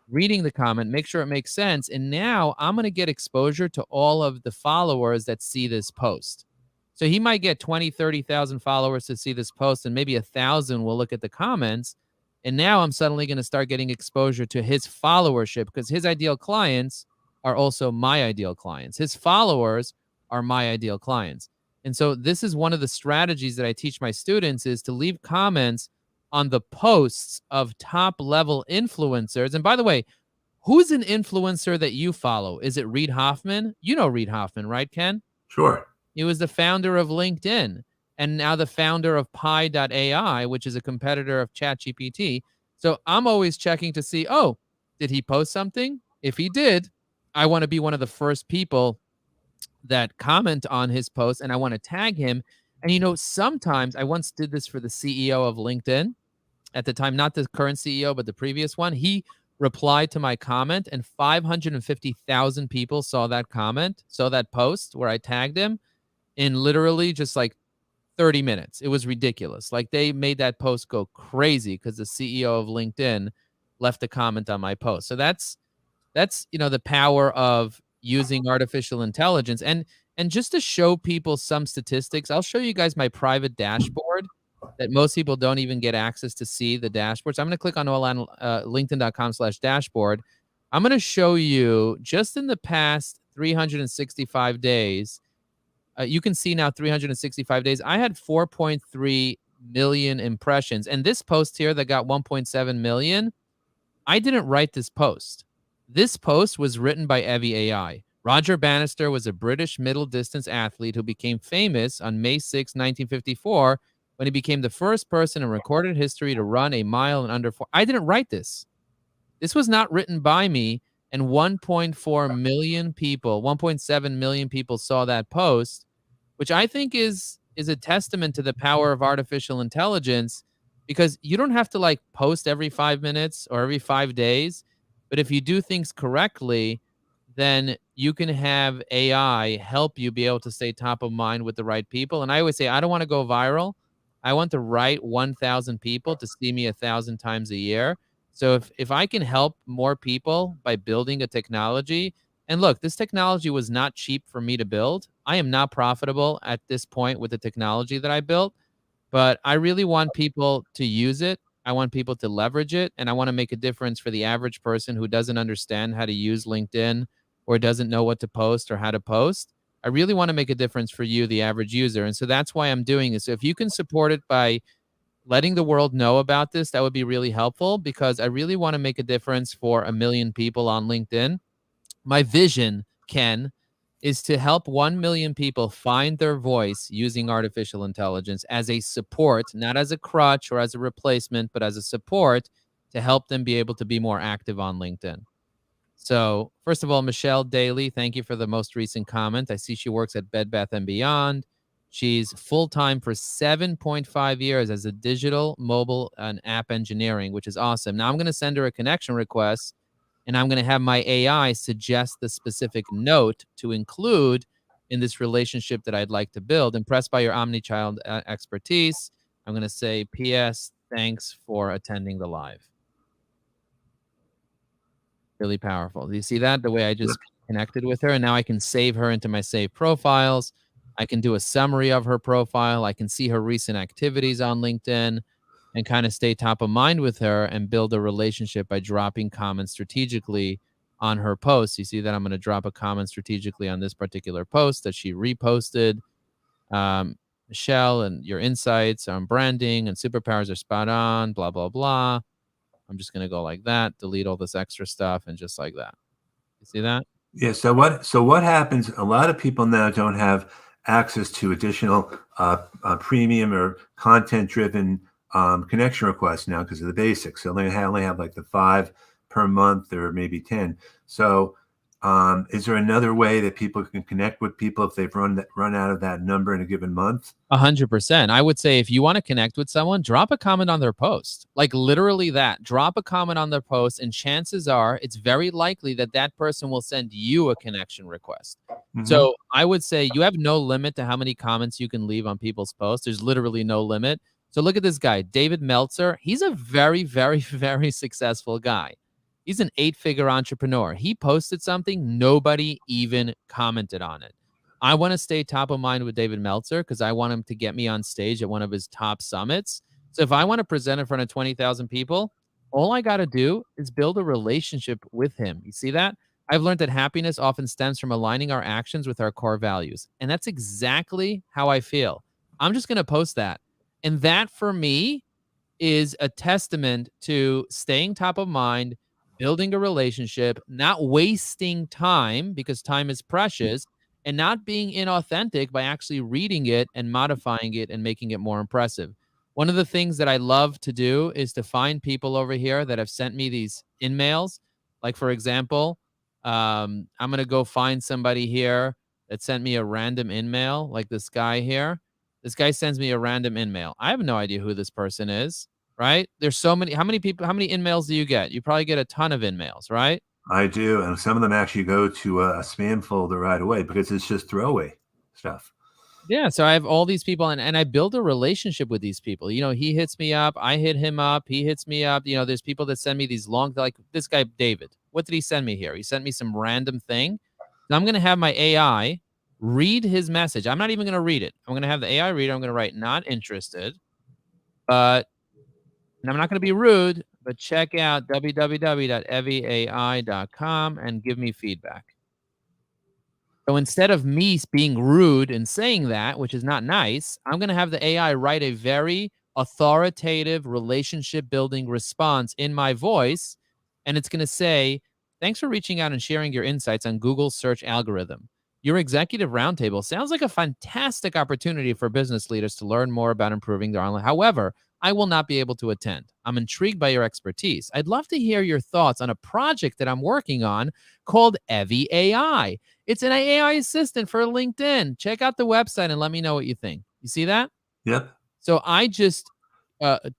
reading the comment, make sure it makes sense. And now I'm going to get exposure to all of the followers that see this post. So he might get 20, 30,000 followers to see this post, and maybe 1,000 will look at the comments. And now I'm suddenly going to start getting exposure to his followership because his ideal clients are also my ideal clients. His followers are my ideal clients. And so this is one of the strategies that I teach my students is to leave comments on the posts of top level influencers. And by the way, who's an influencer that you follow? Is it Reid Hoffman? You know Reid Hoffman, right, Ken? Sure. He was the founder of LinkedIn and now the founder of Pi.ai, which is a competitor of ChatGPT. So I'm always checking to see, oh, did he post something? If he did, I want to be one of the first people that comment on his post and I want to tag him. And you know, sometimes I once did this for the CEO of LinkedIn at the time, not the current CEO, but the previous one. He replied to my comment, and 550,000 people saw that comment, saw that post where I tagged him in literally just like 30 minutes. It was ridiculous. Like they made that post go crazy because the CEO of LinkedIn left a comment on my post. So that's you know the power of using artificial intelligence. And And just to show people some statistics, I'll show you guys my private dashboard that most people don't even get access to see the dashboard. So I'm going to click on linkedin.com/dashboard. I'm going to show you just in the past 365 days. You can see now 365 days. I had 4.3 million impressions. And this post here that got 1.7 million, I didn't write this post. This post was written by Evie AI. Roger Bannister was a British middle distance athlete who became famous on May 6, 1954, when he became the first person in recorded history to run a mile in under 4. I didn't write this. This was not written by me, and 1.4 million people, 1.7 million people saw that post, which I think is a testament to the power of artificial intelligence, because you don't have to like post every 5 minutes or every 5 days, but if you do things correctly, then you can have AI help you be able to stay top of mind with the right people. And I always say I don't want to go viral. I want the right 1,000 people to see me 1,000 times a year. So if I can help more people by building a technology, and look, this technology was not cheap for me to build. I am not profitable at this point with the technology that I built, but I really want people to use it. I want people to leverage it, and I want to make a difference for the average person who doesn't understand how to use LinkedIn or doesn't know what to post or how to post. I really want to make a difference for you, the average user. And so that's why I'm doing this. So if you can support it by letting the world know about this, that would be really helpful, because I really want to make a difference for 1 million people on LinkedIn. My vision, Ken, is to help 1 million people find their voice using artificial intelligence as a support, not as a crutch or as a replacement, but as a support to help them be able to be more active on LinkedIn. So, first of all, Michelle Daly, thank you for the most recent comment. I see she works at Bed Bath & Beyond. She's full-time for 7.5 years as a digital, mobile, and app engineering, which is awesome. Now I'm going to send her a connection request, and I'm going to have my AI suggest the specific note to include in this relationship that I'd like to build. Impressed by your omni-child expertise. I'm going to say, P.S., thanks for attending the live. Really powerful. Do you see that? The way I just connected with her, and now I can save her into my saved profiles. I can do a summary of her profile. I can see her recent activities on LinkedIn and kind of stay top of mind with her and build a relationship by dropping comments strategically on her posts. You see that I'm going to drop a comment strategically on this particular post that she reposted. Michelle, and your insights on branding and superpowers are spot on, blah, blah, blah. I'm just going to go like that, delete all this extra stuff, and just like that. You see that? Yeah. So what happens? A lot of people now don't have access to additional premium or content-driven connection requests now because of the basics. So they only have like the 5 per month or maybe 10. So is there another way that people can connect with people if they've run out of that number in a given month? 100%. I would say if you want to connect with someone, drop a comment on their post. Like literally that. Drop a comment on their post, and chances are it's very likely that that person will send you a connection request. Mm-hmm. So I would say you have no limit to how many comments you can leave on people's posts. There's literally no limit. So look at this guy, David Meltzer. He's a very, very, very successful guy. He's an 8-figure entrepreneur. He posted something, nobody even commented on it. I want to stay top of mind with David Meltzer because I want him to get me on stage at one of his top summits. So if I want to present in front of 20,000 people, all I got to do is build a relationship with him. You see that? I've learned that happiness often stems from aligning our actions with our core values. And that's exactly how I feel. I'm just going to post that. And that for me is a testament to staying top of mind, building a relationship, not wasting time because time is precious, and not being inauthentic by actually reading it and modifying it and making it more impressive. One of the things that I love to do is to find people over here that have sent me these in-mails. Like, for example, I'm going to go find somebody here that sent me a random in-mail, like this guy here. This guy sends me a random in-mail. I have no idea who this person is, right? There's so many. How many people, how many in-mails do you get? You probably get a ton of in-mails, right? I do, and some of them actually go to a spam folder right away because it's just throwaway stuff. Yeah, so I have all these people, and I build a relationship with these people. You know, he hits me up, I hit him up, he hits me up. You know, there's people that send me these long, like this guy, David. What did he send me here? He sent me some random thing. Now I'm going to have my AI read his message. I'm not even going to read it. I'm going to have the AI read it. I'm going to write not interested, but and I'm not going to be rude, but check out www.eviai.com and give me feedback. So instead of me being rude and saying that, which is not nice, I'm going to have the AI write a very authoritative relationship building response in my voice. And it's going to say, thanks for reaching out and sharing your insights on Google's search algorithm. Your executive roundtable sounds like a fantastic opportunity for business leaders to learn more about improving their online. However, I will not be able to attend. I'm intrigued by your expertise. I'd love to hear your thoughts on a project that I'm working on called Evie AI. It's an AI assistant for LinkedIn. Check out the website and let me know what you think. You see that? Yep. So I just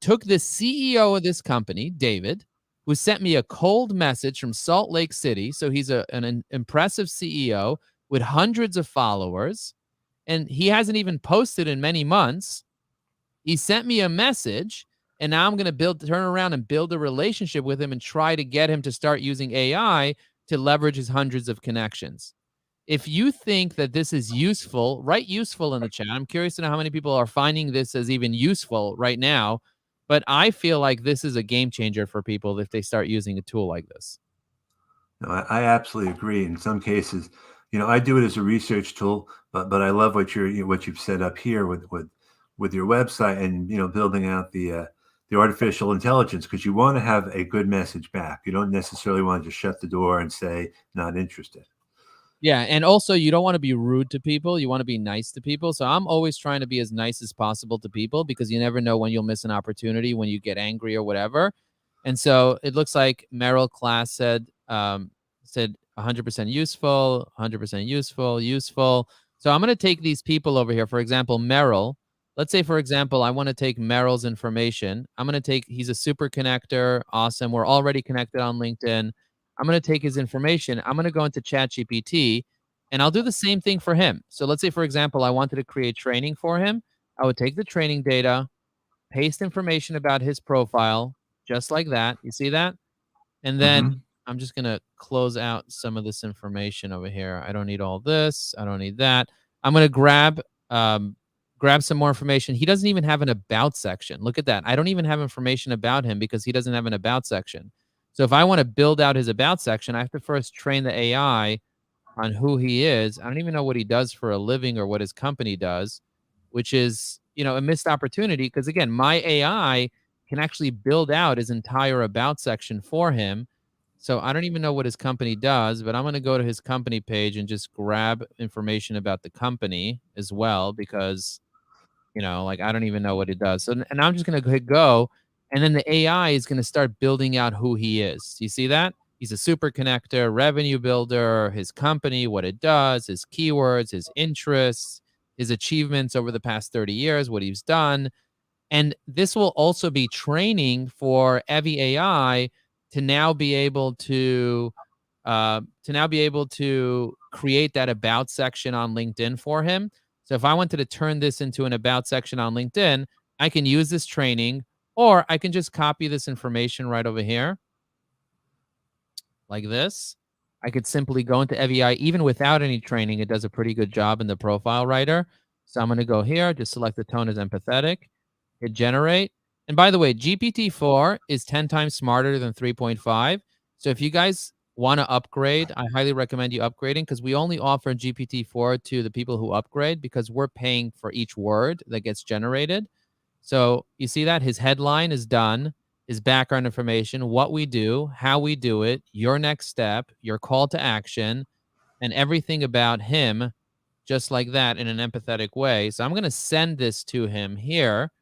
took the CEO of this company, David, who sent me a cold message from Salt Lake City. So he's an impressive CEO with hundreds of followers, and he hasn't even posted in many months. He sent me a message, and now I'm going to turn around and build a relationship with him and try to get him to start using AI to leverage his hundreds of connections. If you think that this is useful, write useful in the chat. I'm curious to know how many people are finding this as even useful right now. But I feel like this is a game changer for people if they start using a tool like this. No, I absolutely agree. In some cases, I do it as a research tool, but I love what you've set up here with your website and building out the artificial intelligence, because you want to have a good message back. You don't necessarily want to just shut the door and say not interested. Yeah, and also you don't want to be rude to people. You want to be nice to people. So I'm always trying to be as nice as possible to people because you never know when you'll miss an opportunity when you get angry or whatever. And so it looks like Merrill Class said 100% useful, 100% useful, useful. So I'm going to take these people over here. For example, Merrill. Let's say, for example, I want to take Merrill's information. I'm going to take, he's a super connector. Awesome. We're already connected on LinkedIn. I'm going to take his information. I'm going to go into ChatGPT and I'll do the same thing for him. So let's say, for example, I wanted to create training for him. I would take the training data, paste information about his profile, just like that. You see that? And then Hmm. I'm just going to close out some of this information over here. I don't need all this. I don't need that. I'm going to grab some more information. He doesn't even have an about section. Look at that. I don't even have information about him because he doesn't have an about section. So if I want to build out his about section, I have to first train the AI on who he is. I don't even know what he does for a living or what his company does, which is, a missed opportunity because again, my AI can actually build out his entire about section for him. So I don't even know what his company does, but I'm going to go to his company page and just grab information about the company as well because like I don't even know what it does. So and I'm just gonna hit go, and then the AI is gonna start building out who he is. You see that? He's a super connector, revenue builder, his company, what it does, his keywords, his interests, his achievements over the past 30 years, what he's done. And this will also be training for Evie AI to now be able to create that about section on LinkedIn for him. So if I wanted to turn this into an about section on LinkedIn, I can use this training, or I can just copy this information right over here like this. I could simply go into EVI even without any training. It does a pretty good job in the profile writer. So I'm going to go here, just select the tone as empathetic, hit generate. And by the way, GPT-4 is 10 times smarter than 3.5. So if you guys want to upgrade, I highly recommend you upgrading because we only offer GPT-4 to the people who upgrade because we're paying for each word that gets generated. So you see that his headline is done, his background information, what we do, how we do it, your next step, your call to action, and everything about him just like that in an empathetic way. So I'm going to send this to him here.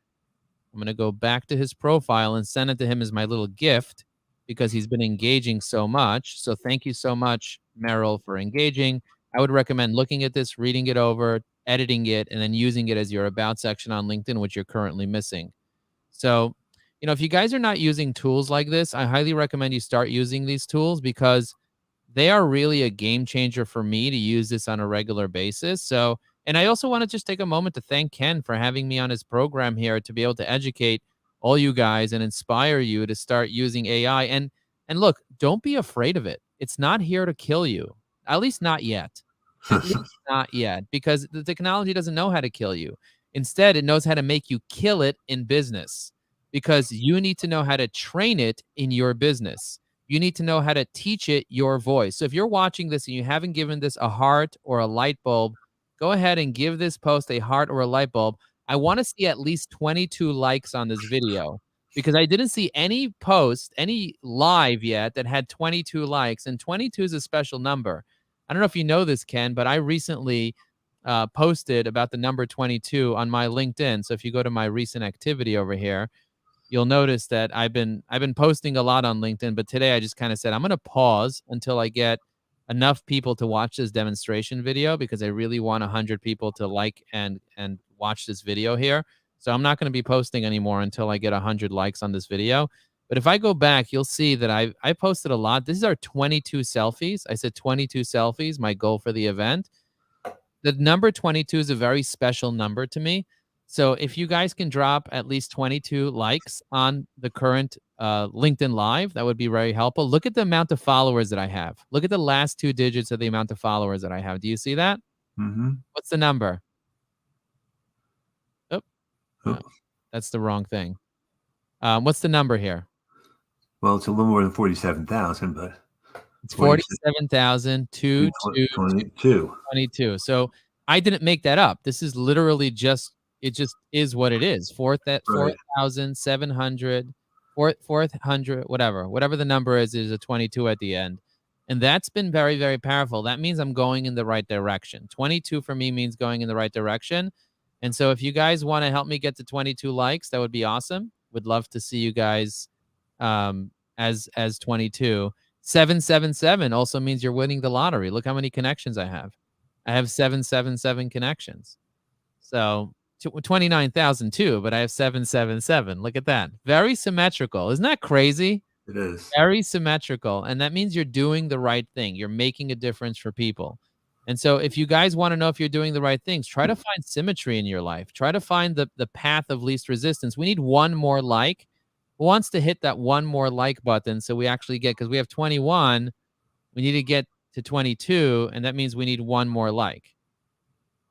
I'm going to go back to his profile and send it to him as my little gift because he's been engaging so much. So thank you so much, Merrill, for engaging. I would recommend looking at this, reading it over, editing it, and then using it as your about section on LinkedIn, which you're currently missing. So, if you guys are not using tools like this, I highly recommend you start using these tools because they are really a game changer for me to use this on a regular basis. So, and I also want to just take a moment to thank Ken for having me on his program here to be able to educate all you guys and inspire you to start using AI. And look, don't be afraid of it. It's not here to kill you. At least not yet. At least not yet, because the technology doesn't know how to kill you. Instead, it knows how to make you kill it in business, because you need to know how to train it in your business. You need to know how to teach it your voice. So if you're watching this and you haven't given this a heart or a light bulb, go ahead and give this post a heart or a light bulb. I want to see at least 22 likes on this video, because I didn't see any post, any live yet that had 22 likes, and 22 is a special number. I don't know if you know this, Ken, but I recently posted about the number 22 on my LinkedIn. So if you go to my recent activity over here, you'll notice that I've been posting a lot on LinkedIn, but today I just kind of said I'm going to pause until I get enough people to watch this demonstration video, because I really want 100 people to like and watch this video here. So I'm not going to be posting anymore until I get 100 likes on this video. But if I go back, you'll see that I posted a lot. This is our 22 selfies. I said 22 selfies, my goal for the event. The number 22 is a very special number to me. So if you guys can drop at least 22 likes on the current LinkedIn Live, that would be very helpful. Look at the amount of followers that I have. Look at the last 2 digits of the amount of followers that I have. Do you see that? Mm-hmm. What's the number? Oh, Oh, that's the wrong thing. What's the number here? well, it's a little more than 47,000, but It's 47, 47,222. 22. 22. So I didn't make that up. This is literally just, it just is what it is. Right. 4,700, 400, whatever the number is a 22 at the end. And that's been very, very powerful. That means I'm going in the right direction. 22 for me means going in the right direction. And so if you guys want to help me get to 22 likes, that would be awesome. Would love to see you guys as 22. 777 also means you're winning the lottery. Look how many connections I have. I have 777 connections. So 29,002, but I have 777. Look at that. Very symmetrical. Isn't that crazy? It is. Very symmetrical. And that means you're doing the right thing. You're making a difference for people. And so if you guys want to know if you're doing the right things, try to find symmetry in your life. Try to find the path of least resistance. We need one more like. Who wants to hit that one more like button so we actually get, because we have 21, we need to get to 22, and that means we need one more like.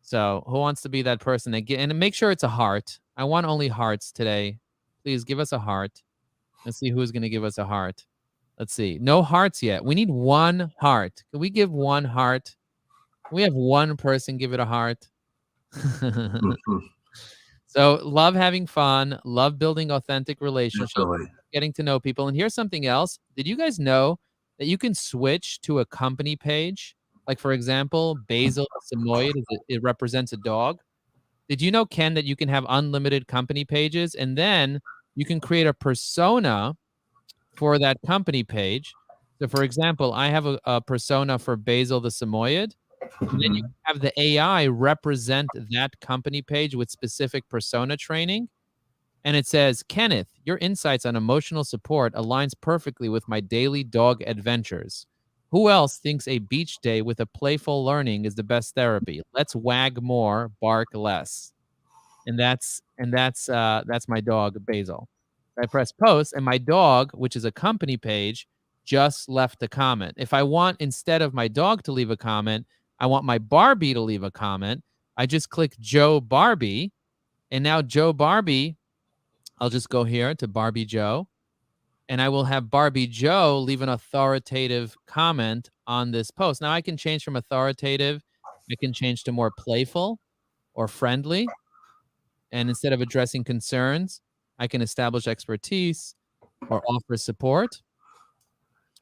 So who wants to be that person that get, and make sure it's a heart. I want only hearts today. Please give us a heart. Let's see who's going to give us a heart. Let's see. No hearts yet. We need one heart. Can we give one heart? Can we have one person give it a heart? Mhm. So love having fun, love building authentic relationships, Definitely. getting to know people. And here's something else. Did you guys know that you can switch to a company page? Like, for example, Basil Samoyed, it represents a dog. Did you know, Ken, that you can have unlimited company pages, and then you can create a persona for that company page? So, for example, I have a persona for Basil the Samoyed, and then you Mhm. have the AI represent that company page with specific persona training. And it says, Kenneth, your insights on emotional support aligns perfectly with my daily dog adventures. Who else thinks a beach day with a playful learning is the best therapy? Let's wag more, bark less. And that's my dog Basil. I press post, and my dog, which is a company page, just left a comment. If I want, instead of my dog to leave a comment, I want my Barbie to leave a comment, I just click Joe Barbie, and now Joe Barbie, I'll just go here to Barbie Joe, and I will have Barbie Joe leave an authoritative comment on this post. Now I can change from authoritative, I can change to more playful or friendly. And instead of addressing concerns, I can establish expertise or offer support,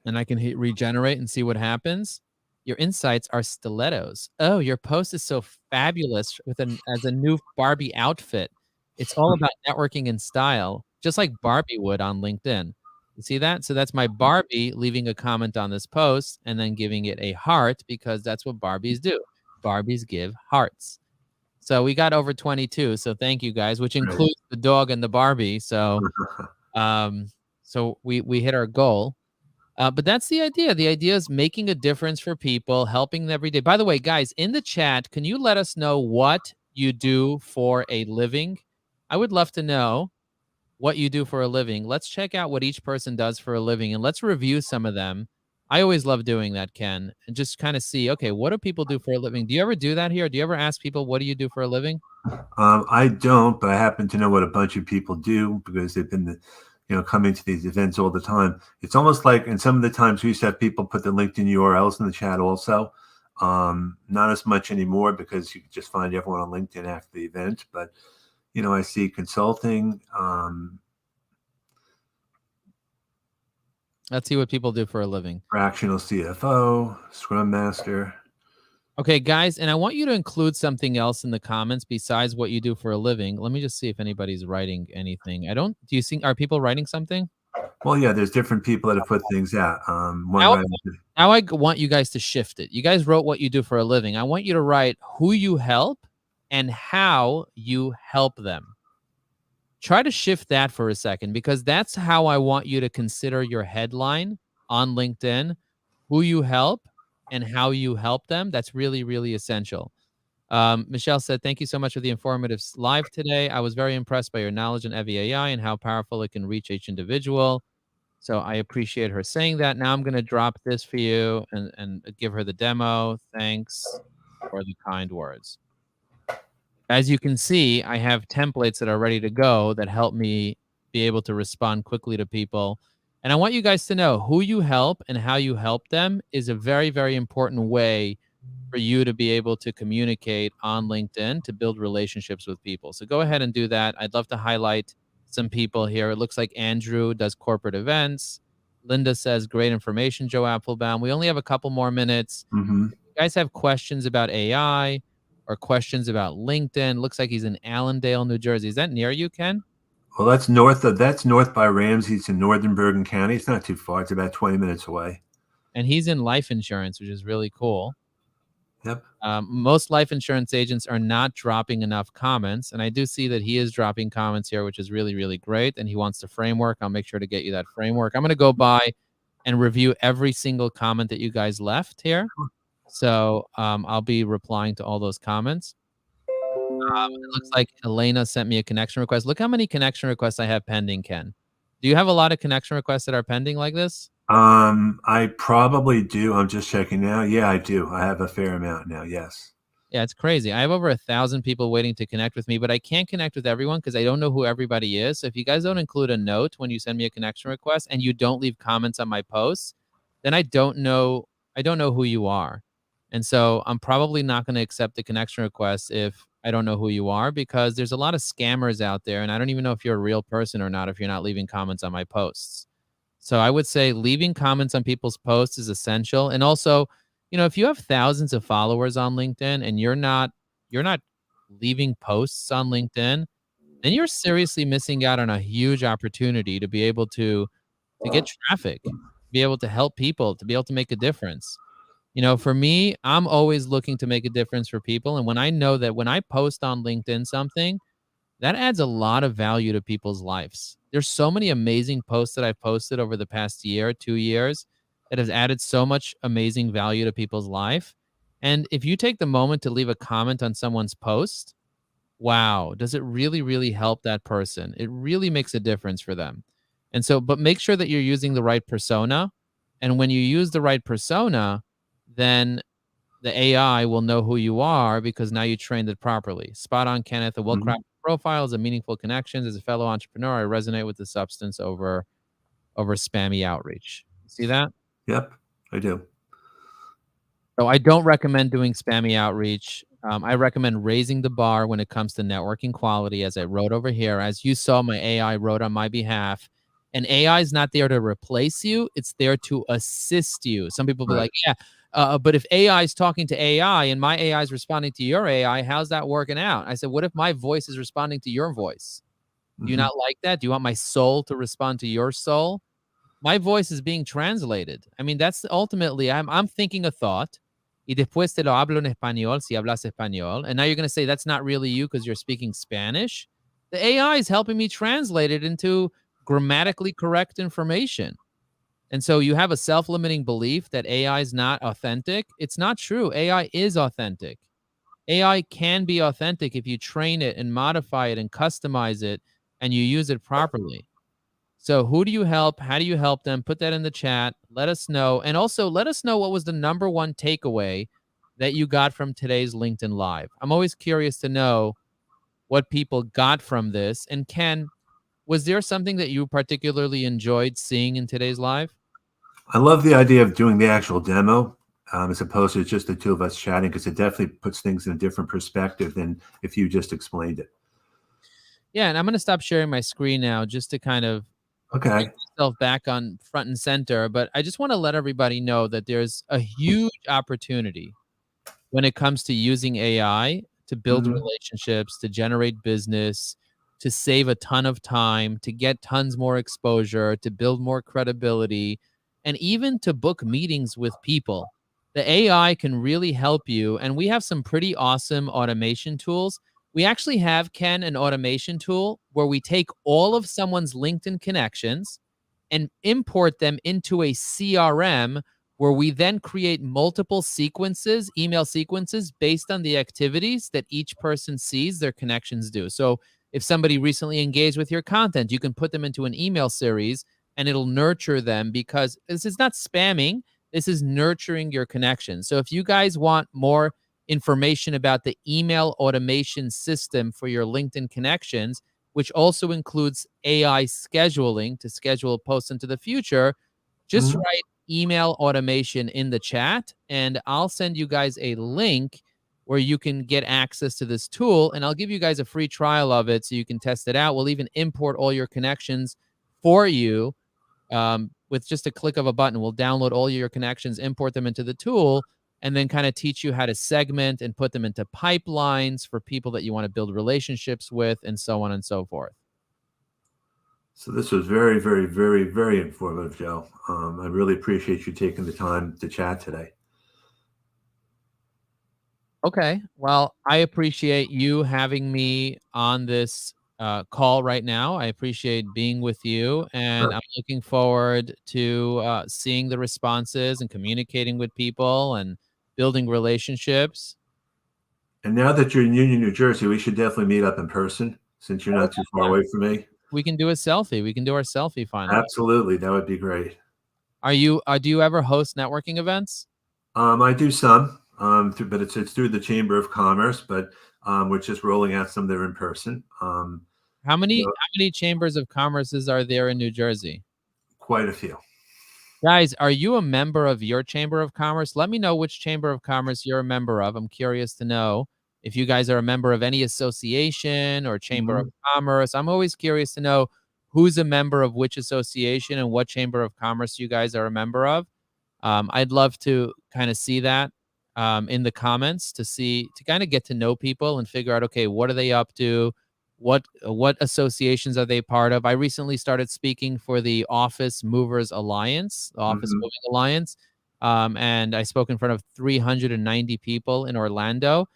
and I can hit regenerate and see what happens. Your insights are stilettos. Oh, your post is so fabulous with as a new Barbie outfit. It's all about networking and style, just like Barbie would on LinkedIn. You see that? So that's my Barbie leaving a comment on this post and then giving it a heart, because that's what Barbies do. Barbies give hearts. So we got over 22. So thank you guys, which Right. includes the dog and the Barbie. Um, so we hit our goal. But that's the idea. The idea is making a difference for people, helping them every day. By the way, guys, in the chat, can you let us know what you do for a living? I would love to know what you do for a living. Let's check out what each person does for a living, and let's review some of them I always love doing that, Ken, and just kind of see, okay, what do people do for a living? Do you ever do that here? Do you ever ask people, what do you do for a living? I don't, but I happen to know what a bunch of people do because they've been, coming to these events all the time. It's almost like, and some of the times we used to have people put the LinkedIn URLs in the chat also. Not as much anymore because you can just find everyone on LinkedIn after the event. But, I see consulting. Let's see what people do for a living. Fractional CFO, Scrum Master. Okay, guys, and I want you to include something else in the comments besides what you do for a living. Let me just see if anybody's writing anything. Do you think, are people writing something? Well, yeah, there's different people that have put things out. One Now, guy. now I want you guys to shift it. You guys wrote what you do for a living. I want you to write who you help and how you help them. Try to shift that for a second because that's how I want you to consider your headline on LinkedIn, who you help and how you help them. That's really, really essential. Michelle said, thank you so much for the informative live today. I was very impressed by your knowledge in EVAI and how powerful it can reach each individual. So I appreciate her saying that. Now I'm going to drop this for you and give her the demo. Thanks for the kind words. As you can see, I have templates that are ready to go that help me be able to respond quickly to people. And I want you guys to know who you help and how you help them is a very, very important way for you to be able to communicate on LinkedIn to build relationships with people. So go ahead and do that. I'd love to highlight some people here. It looks like Andrew does corporate events. Linda says, great information, Joe Apfelbaum. We only have a couple more minutes. Mm-hmm. If you guys have questions about AI or questions about LinkedIn, looks like he's in Allendale, New Jersey. Is that near you, Ken? Well, that's north by Ramsey. It's in northern Bergen County. It's not too far. It's about 20 minutes away. And he's in life insurance, which is really cool. Yep. Most life insurance agents are not dropping enough comments. And I do see that he is dropping comments here, which is really, really great. And he wants the framework. I'll make sure to get you that framework. I'm going to go by and review every single comment that you guys left here. So I'll be replying to all those comments. It looks like Elena sent me a connection request. Look how many connection requests I have pending, Ken. Do you have a lot of connection requests that are pending like this? I probably do. I'm just checking now. Yeah, I do. I have a fair amount now. Yes. Yeah, it's crazy. I have over 1,000 people waiting to connect with me, but I can't connect with everyone because I don't know who everybody is. So if you guys don't include a note when you send me a connection request and you don't leave comments on my posts, then I don't know who you are. And so I'm probably not going to accept the connection request if I don't know who you are because there's a lot of scammers out there and I don't even know if you're a real person or not if you're not leaving comments on my posts. So I would say leaving comments on people's posts is essential. And also, if you have thousands of followers on LinkedIn and you're not leaving posts on LinkedIn, then you're seriously missing out on a huge opportunity to be able to get traffic, be able to help people, to be able to make a difference. For me, I'm always looking to make a difference for people. And when I know that when I post on LinkedIn something, that adds a lot of value to people's lives. There's so many amazing posts that I've posted over the past year, 2 years, that has added so much amazing value to people's life. And if you take the moment to leave a comment on someone's post, wow, does it really, really help that person? It really makes a difference for them. And so, but make sure that you're using the right persona. And when you use the right persona, then the AI will know who you are because now you trained it properly. Spot on, Kenneth. A well-crafted profile is a meaningful connections. As a fellow entrepreneur, I resonate with the substance over spammy outreach. See that? Yep, I do. So I don't recommend doing spammy outreach. I recommend raising the bar when it comes to networking quality, as I wrote over here. As you saw, my AI wrote on my behalf. And AI is not there to replace you. It's there to assist you. Some people be like, yeah, but if AI is talking to AI and my AI is responding to your AI, how's that working out? I said, what if my voice is responding to your voice? Do you not like that? Do you want my soul to respond to your soul? My voice is being translated. I mean, that's ultimately, I'm thinking a thought. Y después te lo hablo en español, si hablas español. And now you're going to say that's not really you because you're speaking Spanish. The AI is helping me translate it into grammatically correct information. And so you have a self-limiting belief that AI is not authentic. It's not true. AI is authentic. AI can be authentic if you train it and modify it and customize it and you use it properly. So who do you help? How do you help them? Put that in the chat. Let us know. And also let us know what was the number one takeaway that you got from today's LinkedIn Live. I'm always curious to know what people got from this. And Ken, was there something that you particularly enjoyed seeing in today's live? I love the idea of doing the actual demo as opposed to just the two of us chatting, because it definitely puts things in a different perspective than if you just explained it. Yeah, and I'm going to stop sharing my screen now just to kind of bring Okay. myself back on front and center. But I just want to let everybody know that there's a huge opportunity when it comes to using AI to build Mhm. relationships, to generate business, to save a ton of time, to get tons more exposure, to build more credibility, and even to book meetings with people. The AI can really help you. And we have some pretty awesome automation tools. We actually have, Ken, an automation tool where we take all of someone's LinkedIn connections and import them into a CRM where we then create multiple sequences, email sequences based on the activities that each person sees their connections do. So if somebody recently engaged with your content, you can put them into an email series and it'll nurture them, because this is not spamming. This is nurturing your connections. So if you guys want more information about the email automation system for your LinkedIn connections, which also includes AI scheduling to schedule posts into the future, just Mhm. write email automation in the chat and I'll send you guys a link where you can get access to this tool, and I'll give you guys a free trial of it so you can test it out. We'll even import all your connections for you with just a click of a button. We'll download all your connections, import them into the tool, and then kind of teach you how to segment and put them into pipelines for people that you want to build relationships with, and so on and so forth. So this was very, very, very, very informative, Joe. I really appreciate you taking the time to chat today. Okay. Well, I appreciate you having me on this call right now. I appreciate being with you, and Sure. I'm looking forward to seeing the responses and communicating with people and building relationships. And now that you're in Union, New Jersey, we should definitely meet up in person since you're Oh, not too far yeah. away from me. We can do a selfie. We can do our selfie finally. Absolutely, that would be great. Do you ever host networking events? I do some, but it's through the Chamber of Commerce, but we're just rolling out some there in person. How many chambers of commerces are there in New Jersey? Quite a few. Guys, are you a member of your chamber of commerce? Let me know which chamber of commerce you're a member of. I'm curious to know if you guys are a member of any association or chamber of Mhm. commerce. I'm always curious to know who's a member of which association and what chamber of commerce you guys are a member of. I'd love to kind of see that in the comments to kind of get to know people and figure out, okay, what are they up to? What associations are they part of? I recently started speaking for the Office Movers Alliance, the Office Mhm. Moving Alliance, and I spoke in front of 390 people in Orlando.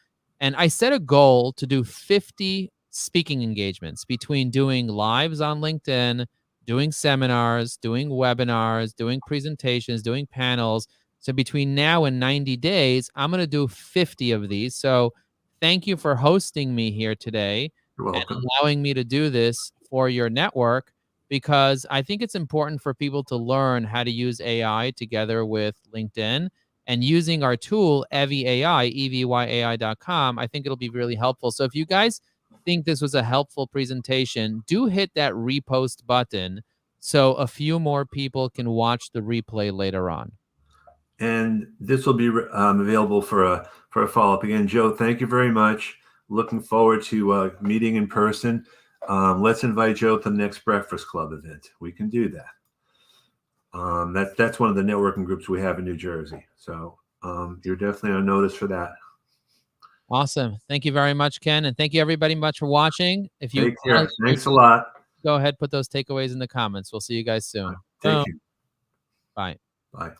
And I set a goal to do 50 speaking engagements between doing lives on LinkedIn, doing seminars, doing webinars, doing presentations, doing panels. So between now and 90 days, I'm going to do 50 of these. So thank you for hosting me here today You're and welcome. allowing me to do this for your network, because I think it's important for people to learn how to use AI together with LinkedIn, and using our tool, Evy AI, EVYAI.com. I think it'll be really helpful. So if you guys think this was a helpful presentation, do hit that repost button so a few more people can watch the replay later on. And this will be available for a follow up. Again, Joe, thank you very much. Looking forward to meeting in person. Let's invite Joe to the next Breakfast Club event. We can do that. That's one of the networking groups we have in New Jersey. So you're definitely on notice for that. Awesome. Thank you very much, Ken. And thank you everybody much for watching. If you Take care. Thanks a lot. go ahead, put those takeaways in the comments. We'll see you guys soon. Take Boom. care. Bye. Bye.